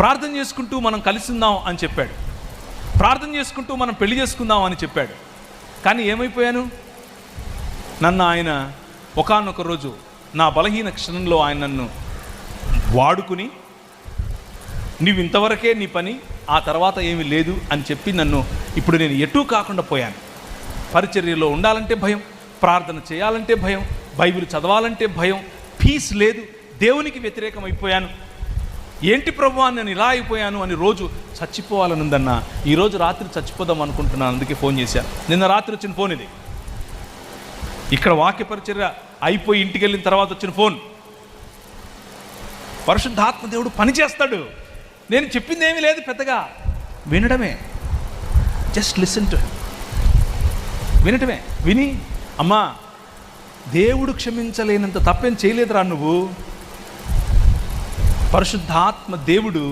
ప్రార్థన చేసుకుంటూ మనం కలిసి ఉందాం అని చెప్పాడు, ప్రార్థన చేసుకుంటూ మనం పెళ్లి చేసుకుందాం అని చెప్పాడు. కానీ ఏమైపోయాను? నన్ను ఆయన ఒకానొక రోజు నా బలహీన క్షణంలో ఆయన నన్ను వాడుకుని, నువ్వు ఇంతవరకే నీ పని, ఆ తర్వాత ఏమీ లేదు అని చెప్పి నన్ను ఇప్పుడు నేను ఎటూ కాకుండా పోయాను. పరిచర్యలో ఉండాలంటే భయం, ప్రార్థన చేయాలంటే భయం, బైబిల్ చదవాలంటే భయం, పీస్ లేదు, దేవునికి వ్యతిరేకం అయిపోయాను. ఏంటి ప్రభువా నేను ఇలా అయిపోయాను అని రోజు చచ్చిపోవాలని ఉందన్నా. ఈరోజు రాత్రి చచ్చిపోదాం అనుకుంటున్నాను, అందుకే ఫోన్ చేశాను. నిన్న రాత్రి వచ్చిన ఫోన్ ఇది. ఇక్కడ వాక్య పరిచర్య అయిపోయి ఇంటికి వెళ్ళిన తర్వాత వచ్చిన ఫోన్. పరిశుద్ధాత్మ దేవుడు పని చేస్తాడు. నేను చెప్పింది ఏమీ లేదు, పెద్దగా వినడమే, జస్ట్ లిసన్ టు, వినటమే. విని అమ్మా దేవుడు క్షమించలేనంత తప్పేం చేయలేదురా నువ్వు. పరిశుద్ధాత్మ దేవుడు